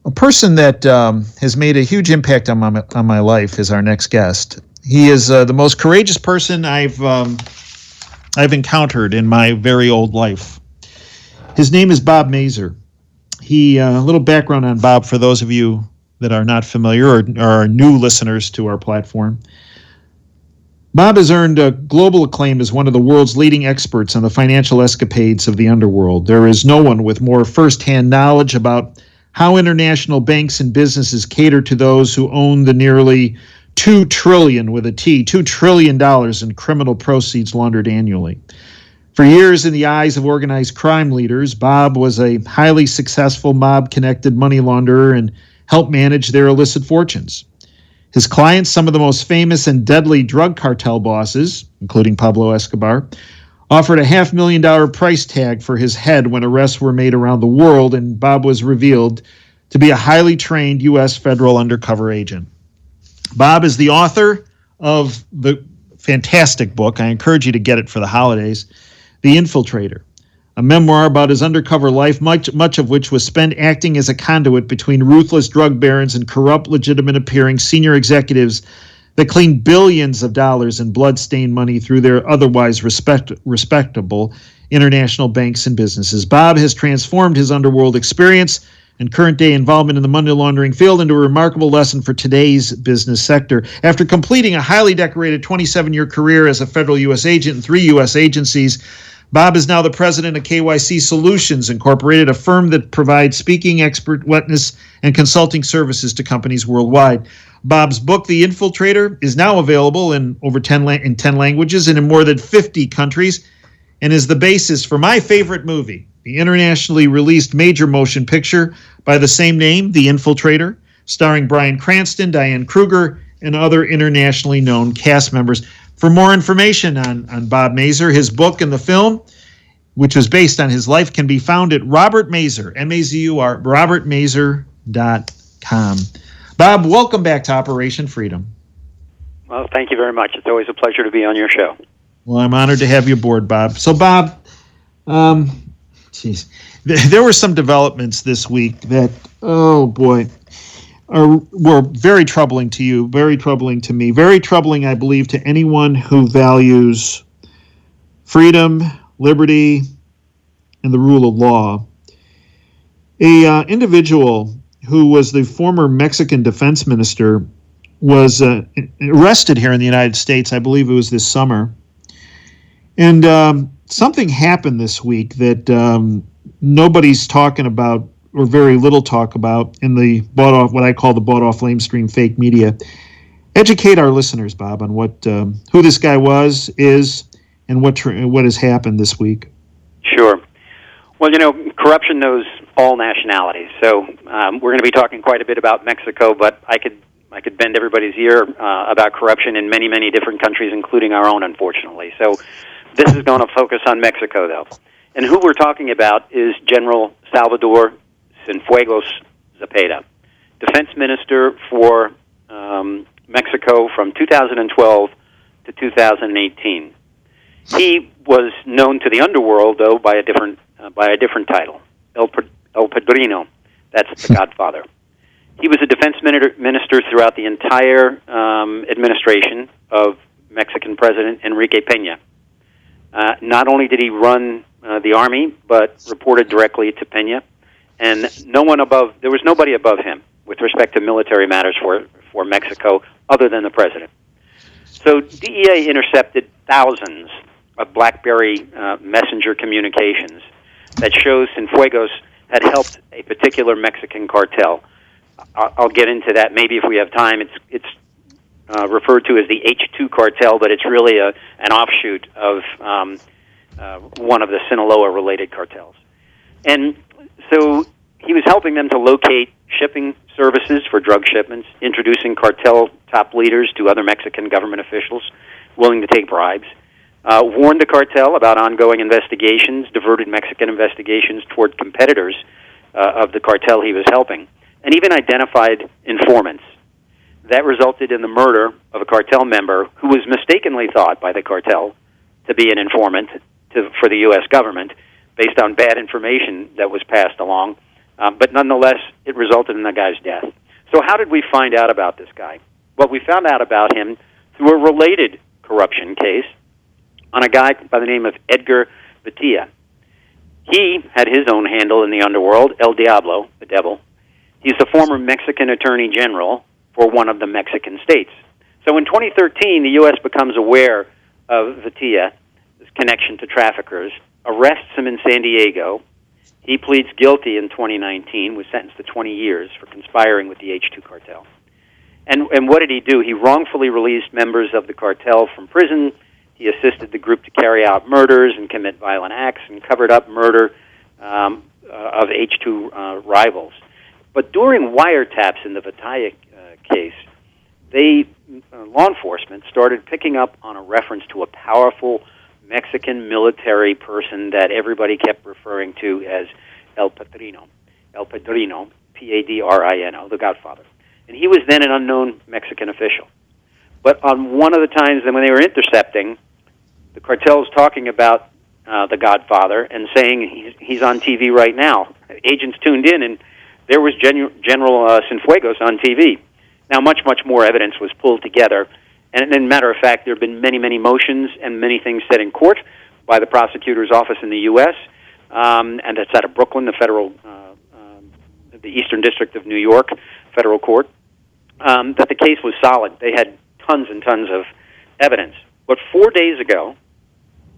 A person that has made a huge impact on my life is our next guest. He is the most courageous person I've encountered in my very old life. His name is Bob Mazur. A little background on Bob for those of you that are not familiar or are new listeners to our platform. Bob has earned global acclaim as one of the world's leading experts on the financial escapades of the underworld. There is no one with more firsthand knowledge about how international banks and businesses cater to those who own the nearly $2 trillion in criminal proceeds laundered annually. For years, in the eyes of organized crime leaders, Bob was a highly successful mob-connected money launderer and helped manage their illicit fortunes. His clients, some of the most famous and deadly drug cartel bosses, including Pablo Escobar, offered a $500,000 price tag for his head when arrests were made around the world, and Bob was revealed to be a highly trained U.S. federal undercover agent. Bob is the author of the fantastic book, I encourage you to get it for the holidays, The Infiltrator, a memoir about his undercover life, much of which was spent acting as a conduit between ruthless drug barons and corrupt, legitimate-appearing senior executives that cleaned billions of dollars in blood-stained money through their otherwise respectable international banks and businesses. Bob has transformed his underworld experience and current-day involvement in the money laundering field into a remarkable lesson for today's business sector. After completing a highly decorated 27-year career as a federal U.S. agent in 3 U.S. agencies, Bob is now the president of KYC Solutions Incorporated, a firm that provides speaking, expert witness, and consulting services to companies worldwide. Bob's book, The Infiltrator, is now available in over 10 languages and in more than 50 countries, and is the basis for my favorite movie, the internationally released major motion picture by the same name, The Infiltrator, starring Bryan Cranston, Diane Kruger, and other internationally known cast members. For more information on Bob Mazur, his book and the film, which was based on his life, can be found at Robert Mazur, M-A-Z-U-R, robertmazur.com. Bob, welcome back to Operation Freedom. Well, thank you very much. It's always a pleasure to be on your show. Well, I'm honored to have you aboard, Bob. So, Bob, there were some developments this week that, oh boy, were very troubling to you, very troubling to me, very troubling, I believe, to anyone who values freedom, liberty, and the rule of law. A individual who was the former Mexican defense minister was arrested here in the United States. I believe it was this summer. And something happened this week that nobody's talking about, or very little talk about, in the what I call the bought-off lamestream fake media. Educate our listeners, Bob, on who this guy is, and what has happened this week. Sure. Well, corruption knows all nationalities, so we're going to be talking quite a bit about Mexico, but I could bend everybody's ear about corruption in many, many different countries, including our own, unfortunately. So this is going to focus on Mexico, though. And who we're talking about is General Salvador SinFuegos Zepeda, defense minister for Mexico from 2012 to 2018. He was known to the underworld, though, by a different title, El Padrino. That's the Godfather. He was a defense minister throughout the entire administration of Mexican President Enrique Peña. Not only did he run the army, but reported directly to Peña, and there was nobody above him with respect to military matters for Mexico other than the president. So DEA intercepted thousands of BlackBerry messenger communications that shows Cienfuegos had helped a particular Mexican cartel. I'll get into that maybe if we have time. It's referred to as the H2 cartel, but it's really an offshoot of one of the Sinaloa-related cartels. And so he was helping them to locate shipping services for drug shipments, introducing cartel top leaders to other Mexican government officials willing to take bribes, warned the cartel about ongoing investigations, diverted Mexican investigations toward competitors of the cartel he was helping, and even identified informants. That resulted in the murder of a cartel member who was mistakenly thought by the cartel to be an informant for the U.S. government based on bad information that was passed along But nonetheless, it resulted in the guy's death. So how did we find out about this guy? Well, we found out about him through a related corruption case on a guy by the name of Edgar Batia. He had his own handle in the underworld, El Diablo, the devil. He's the former Mexican Attorney General for one of the Mexican states. So in 2013, the U.S. becomes aware of Batia, his connection to traffickers, arrests him in San Diego. He pleads guilty in 2019, was sentenced to 20 years for conspiring with the H2 cartel. And what did he do? He wrongfully released members of the cartel from prison. He assisted the group to carry out murders and commit violent acts and covered up murder of H2 rivals. But during wiretaps in the Batia case, law enforcement started picking up on a reference to a powerful Mexican military person that everybody kept referring to as El Padrino, Padrino, the Godfather. And he was then an unknown Mexican official. But on one of the times when they were intercepting, the cartel was talking about the Godfather and saying he's on TV right now. Agents tuned in, and there was General SinFuegos on TV. Now, much more evidence was pulled together. And as a matter of fact, there have been many motions and many things said in court by the prosecutor's office in the U.S., and that's out of Brooklyn, the Eastern District of New York federal court, that the case was solid. They had tons and tons of evidence. But 4 days ago,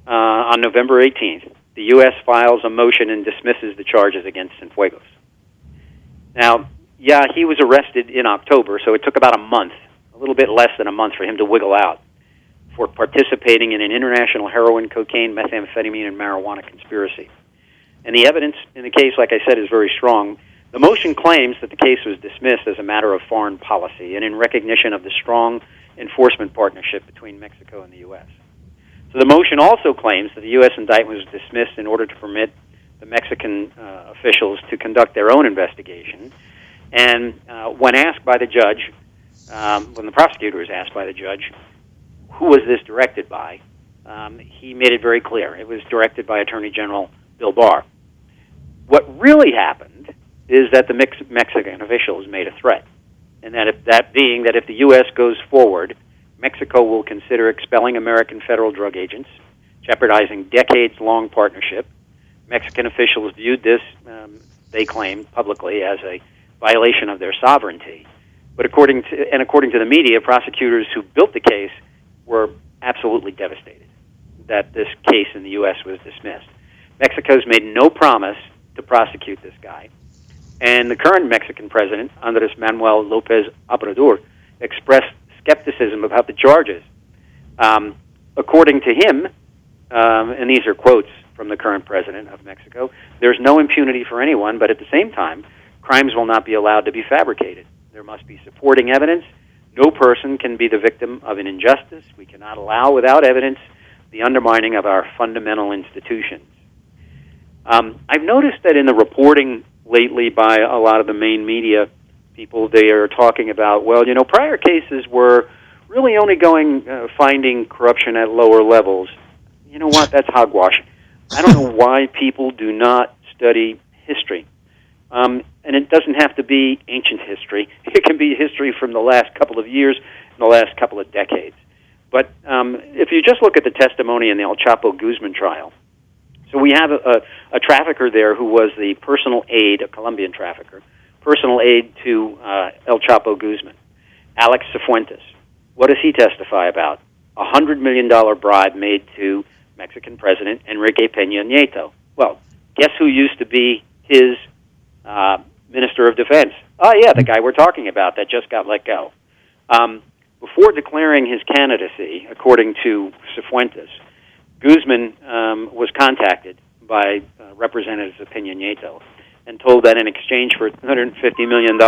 on November 18th, the U.S. files a motion and dismisses the charges against Cienfuegos. Now, yeah, he was arrested in October, so it took about a month, a little bit less than a month for him to wiggle out for participating in an international heroin, cocaine, methamphetamine, and marijuana conspiracy. And the evidence in the case, like I said, is very strong. The motion claims that the case was dismissed as a matter of foreign policy and in recognition of the strong enforcement partnership between Mexico and the U.S. So the motion also claims that the U.S. indictment was dismissed in order to permit the Mexican officials to conduct their own investigation. And when asked by the judge, when the prosecutor was asked by the judge, who was this directed by, he made it very clear. It was directed by Attorney General Bill Barr. What really happened is that the Mexican officials made a threat, and that if the U.S. goes forward, Mexico will consider expelling American federal drug agents, jeopardizing decades-long partnership. Mexican officials viewed this, they claimed publicly, as a violation of their sovereignty. But according to the media, prosecutors who built the case were absolutely devastated that this case in the U.S. was dismissed. Mexico's made no promise to prosecute this guy. And the current Mexican president, Andres Manuel López Obrador, expressed skepticism about the charges. According to him, and these are quotes from the current president of Mexico, there's no impunity for anyone, but at the same time, crimes will not be allowed to be fabricated. There must be supporting evidence. No person can be the victim of an injustice. We cannot allow, without evidence, the undermining of our fundamental institutions. I've noticed that in the reporting lately by a lot of the main media people, they are talking about, well, prior cases were really only finding corruption at lower levels. You know what? That's hogwash. I don't know why people do not study history. And it doesn't have to be ancient history. It can be history from the last couple of years and the last couple of decades. But if you just look at the testimony in the El Chapo Guzman trial, so we have a trafficker there who was the personal aide, a Colombian trafficker, personal aide to El Chapo Guzman, Alex Cifuentes. What does he testify about? A $100 million bribe made to Mexican President Enrique Peña Nieto. Well, guess who used to be his Minister of Defense? Oh, yeah, the guy we're talking about that just got let go. Before declaring his candidacy, according to Cifuentes, Guzman was contacted by representatives of Peña Nieto and told that in exchange for a $150 million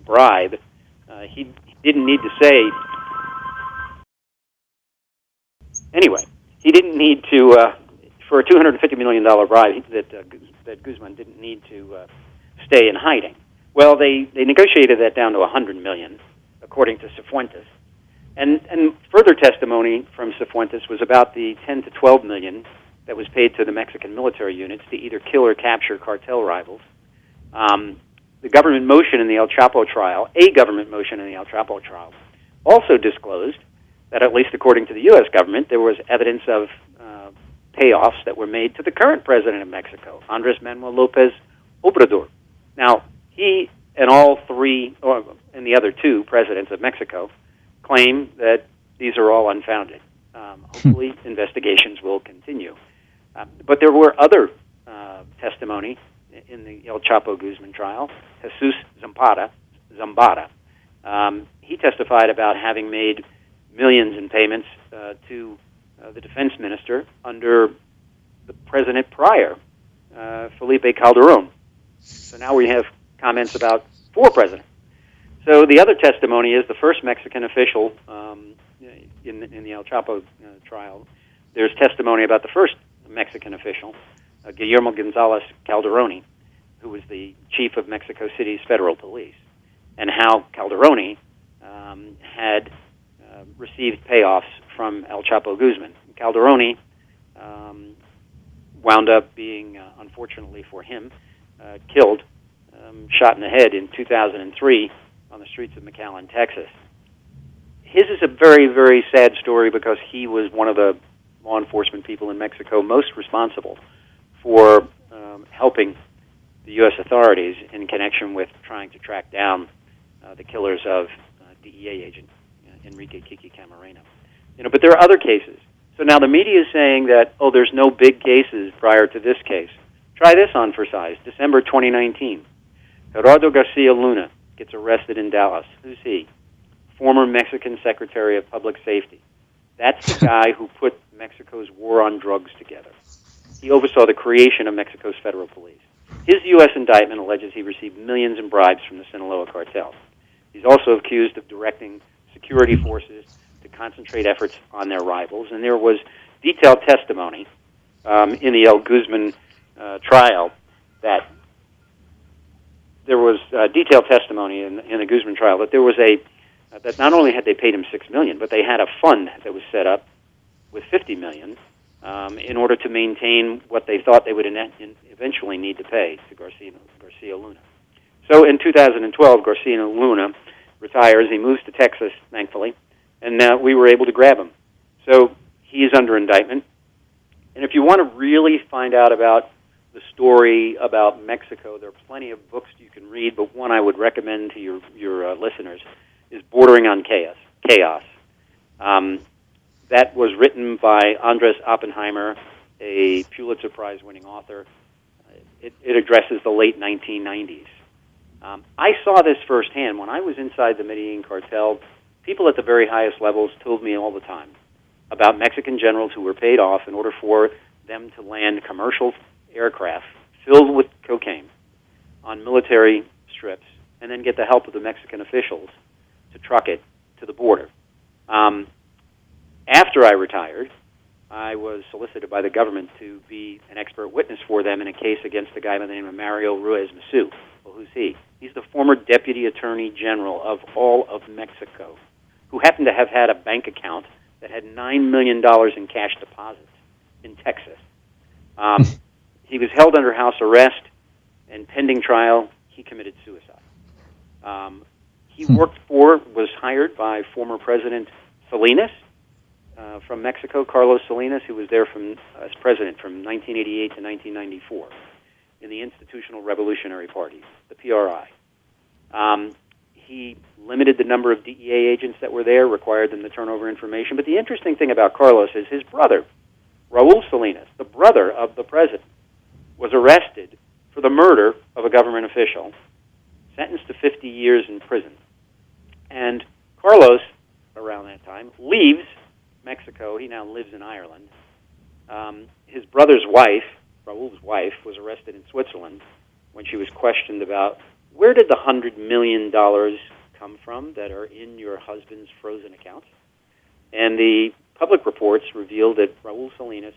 bribe, he didn't need to say... Anyway, he didn't need to... for a $250 million bribe, that Guzman didn't need to stay in hiding. Well, they negotiated that down to $100 million, according to Cifuentes. And further testimony from Cifuentes was about the $10 to $12 million that was paid to the Mexican military units to either kill or capture cartel rivals. The government motion in the El Chapo trial, a government motion in the El Chapo trial, also disclosed that, at least according to the U.S. government, there was evidence of payoffs that were made to the current president of Mexico, Andres Manuel Lopez Obrador. Now, he and all three, and the other two presidents of Mexico, claim that these are all unfounded. Hopefully, investigations will continue. But there were other testimony in the El Chapo Guzman trial. Jesus Zambada, he testified about having made millions in payments to the defense minister under the president prior, Felipe Calderon. So now we have comments about four presidents. So the other testimony is the first Mexican official in the El Chapo trial. There's testimony about the first Mexican official, Guillermo Gonzalez Calderoni, who was the chief of Mexico City's federal police, and how Calderoni had received payoffs from El Chapo Guzman. Calderoni wound up being, unfortunately for him, killed, shot in the head in 2003 on the streets of McAllen, Texas. His is a very, very sad story because he was one of the law enforcement people in Mexico most responsible for helping the U.S. authorities in connection with trying to track down the killers of DEA agent Enrique Kiki Camarena. But there are other cases. So now the media is saying that, there's no big cases prior to this case. Try this on for size. December 2019. Gerardo Garcia Luna gets arrested in Dallas. Who's he? Former Mexican Secretary of Public Safety. That's the guy who put Mexico's war on drugs together. He oversaw the creation of Mexico's federal police. His U.S. indictment alleges he received millions in bribes from the Sinaloa cartel. He's also accused of directing security forces to concentrate efforts on their rivals, and there was detailed testimony in the El Guzman trial that there was detailed testimony in the Guzman trial that there was that not only had they paid him $6 million, but they had a fund that was set up with $50 million in order to maintain what they thought they would eventually need to pay to Garcia Luna. So in 2012, Garcia Luna retires. He moves to Texas, thankfully, and we were able to grab him. So he is under indictment. And if you want to really find out about the story about Mexico, there are plenty of books you can read, but one I would recommend to your listeners is Bordering on Chaos. That was written by Andres Oppenheimer, a Pulitzer Prize-winning author. It addresses the late 1990s. I saw this firsthand. When I was inside the Medellin cartel, people at the very highest levels told me all the time about Mexican generals who were paid off in order for them to land commercial aircraft filled with cocaine on military strips and then get the help of the Mexican officials to truck it to the border. After I retired, I was solicited by the government to be an expert witness for them in a case against a guy by the name of Mario Ruiz Masu. Well, who's he? He's the former Deputy Attorney General of all of Mexico, who happened to have had a bank account that had $9 million in cash deposits in Texas. He was held under house arrest, and pending trial, he committed suicide. He was hired by former President Salinas from Mexico, Carlos Salinas, who was there as president from 1988 to 1994 in the Institutional Revolutionary Party, the PRI. He limited the number of DEA agents that were there, required them to turn over information. But the interesting thing about Carlos is his brother, Raul Salinas, the brother of the president, was arrested for the murder of a government official, sentenced to 50 years in prison. And Carlos, around that time, leaves Mexico. He now lives in Ireland. His brother's wife, Raul's wife, was arrested in Switzerland when she was questioned about where did the $100 million come from that are in your husband's frozen accounts. And the public reports revealed that Raul Salinas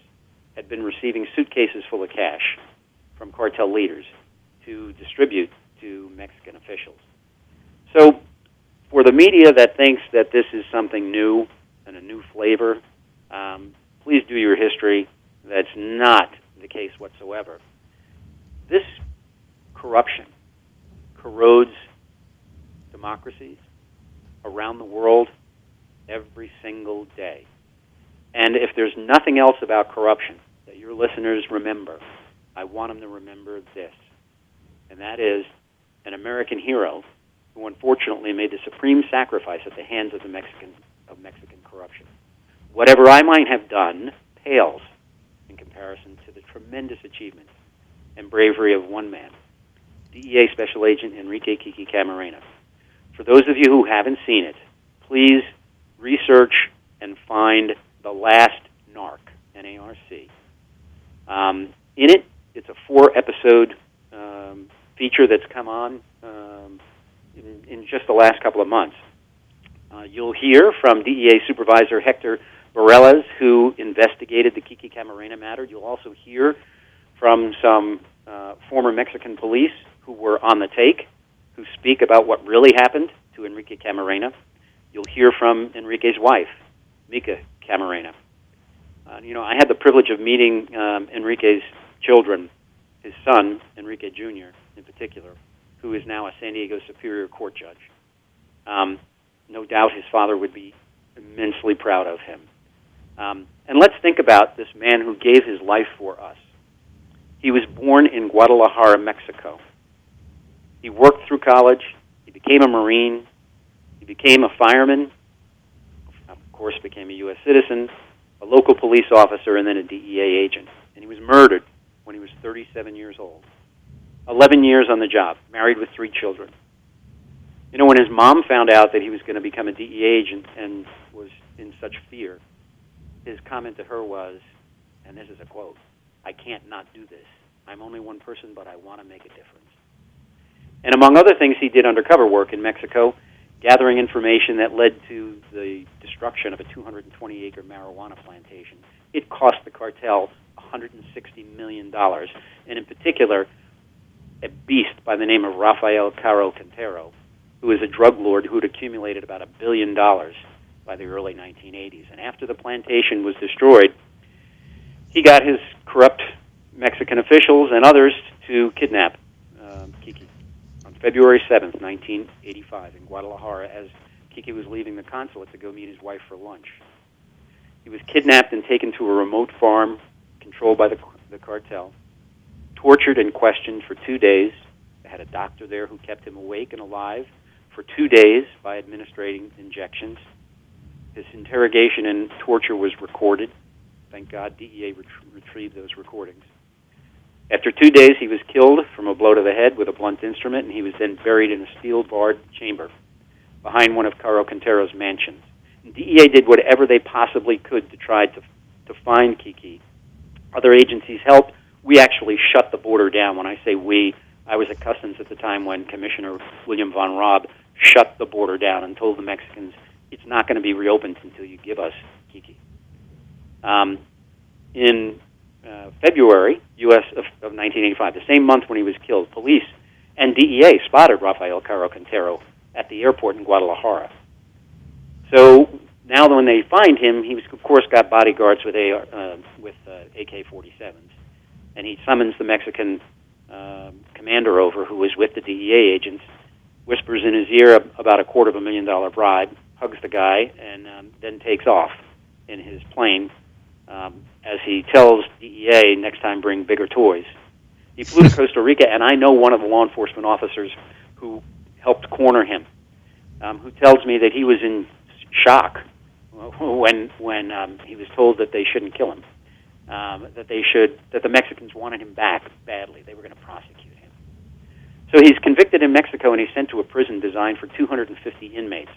had been receiving suitcases full of cash from cartel leaders to distribute to Mexican officials. So for the media that thinks that this is something new and a new flavor, please do your history. that's not the case whatsoever. This corruption corrodes democracies around the world every single day. And if there's nothing else about corruption that your listeners remember, I want them to remember this. And that is an American hero who unfortunately made the supreme sacrifice at the hands of Mexican corruption. Whatever I might have done pales in comparison to the tremendous achievements and bravery of one man, DEA Special Agent Enrique Kiki Camarenas. For those of you who haven't seen it, please research and find The Last Narc, N-A-R-C. In it, it's a 4-episode feature that's come on in just the last couple of months. You'll hear from DEA Supervisor Hector Barelas, who investigated the Kiki Camarena matter. You'll also hear from some former Mexican police who were on the take, who speak about what really happened to Enrique Camarena. You'll hear from Enrique's wife, Mica Camarena. I had the privilege of meeting Enrique's children, his son, Enrique Jr. in particular, who is now a San Diego Superior Court judge. No doubt his father would be immensely proud of him. And let's think about this man who gave his life for us. He was born in Guadalajara, Mexico. He worked through college. He became a Marine. He became a fireman. Of course, became a U.S. citizen, a local police officer, and then a DEA agent. And he was murdered when he was 37 years old. 11 years on the job, married with 3 children. When his mom found out that he was going to become a DEA agent and was in such fear, his comment to her was, and this is a quote, "I can't not do this. I'm only one person, but I want to make a difference." And among other things, he did undercover work in Mexico, gathering information that led to the destruction of a 220-acre marijuana plantation. It cost the cartel $160 million, and in particular, a beast by the name of Rafael Caro Quintero, who is a drug lord who had accumulated about $1 billion by the early 1980s. And after the plantation was destroyed, he got his corrupt Mexican officials and others to kidnap Kiki on February 7th, 1985, in Guadalajara, as Kiki was leaving the consulate to go meet his wife for lunch. He was kidnapped and taken to a remote farm controlled by the cartel, tortured and questioned for 2 days. They had a doctor there who kept him awake and alive for 2 days by administering injections. His interrogation and torture was recorded. Thank God DEA retrieved those recordings. After 2 days, he was killed from a blow to the head with a blunt instrument, and he was then buried in a steel-barred chamber behind one of Karo Quintero's mansions. And DEA did whatever they possibly could to try to find Kiki. Other agencies helped. We actually shut the border down. When I say we, I was at Customs at the time when Commissioner William Von Raab shut the border down and told the Mexicans, it's not going to be reopened until you give us Kiki. In February, U.S. of 1985, the same month when he was killed, police and DEA spotted Rafael Caro Quintero at the airport in Guadalajara. So now when they find him, he was, of course, got bodyguards with AK-47s, and he summons the Mexican commander over, who was with the DEA agents, whispers in his ear about $250,000 bribe, hugs the guy, and then takes off in his plane as he tells DEA, next time bring bigger toys. He flew to Costa Rica, and I know one of the law enforcement officers who helped corner him, who tells me that he was in shock when he was told that they shouldn't kill him, that the Mexicans wanted him back badly. They were going to prosecute him. So he's convicted in Mexico, and he's sent to a prison designed for 250 inmates.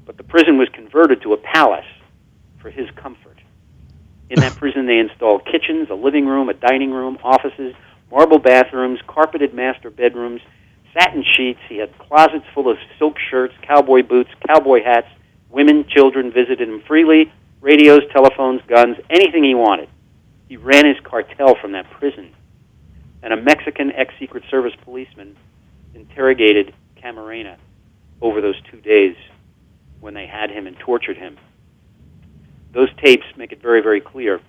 But the prison was converted to a palace for his comfort. In that prison, they installed kitchens, a living room, a dining room, offices, marble bathrooms, carpeted master bedrooms, satin sheets. He had closets full of silk shirts, cowboy boots, cowboy hats. Women, children visited him freely, radios, telephones, guns, anything he wanted. He ran his cartel from that prison. And a Mexican ex-Secret Service policeman interrogated Camarena over those 2 days when they had him and tortured him. Those tapes make it very, very clear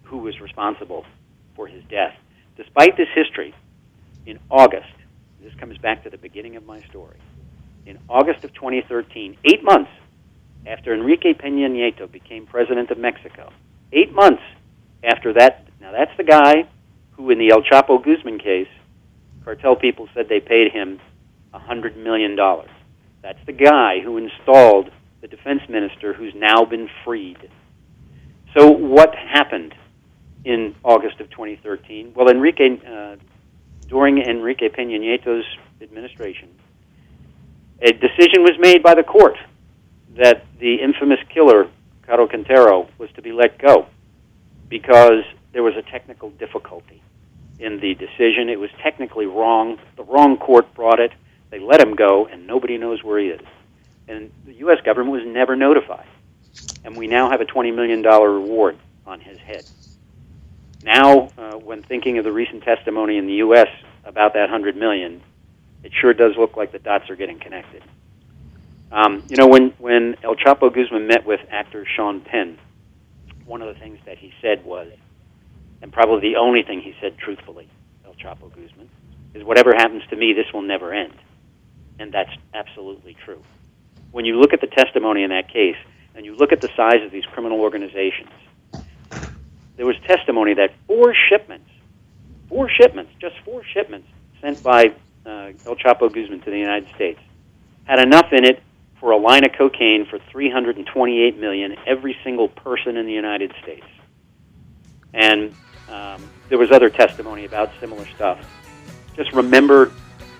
who was responsible for his death. Despite this history, in August, this comes back to the beginning of my story, in August of 2013, 8 months after Enrique Peña Nieto became president of Mexico, 8 months after that, now that's the guy who in the El Chapo Guzman case, cartel people said they paid him $100 million. That's the guy who installed the defense minister who's now been freed. So what happened in August of 2013? Well, during Enrique Peña Nieto's administration, a decision was made by the court that the infamous killer, Caro Quintero, was to be let go because there was a technical difficulty in the decision. It was technically wrong. The wrong court brought it. They let him go, and nobody knows where he is. And the U.S. government was never notified. And we now have a $20 million reward on his head. Now, when thinking of the recent testimony in the U.S. about that $100 million, it sure does look like the dots are getting connected. When El Chapo Guzman met with actor Sean Penn, one of the things that he said was, and probably the only thing he said truthfully, El Chapo Guzman, is whatever happens to me, this will never end. And that's absolutely true. When you look at the testimony in that case, and you look at the size of these criminal organizations, there was testimony that four shipments, just four shipments sent by El Chapo Guzman to the United States had enough in it for a line of cocaine for $328 million every single person in the United States. And there was other testimony about similar stuff. Just remember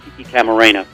Kiki Camarena,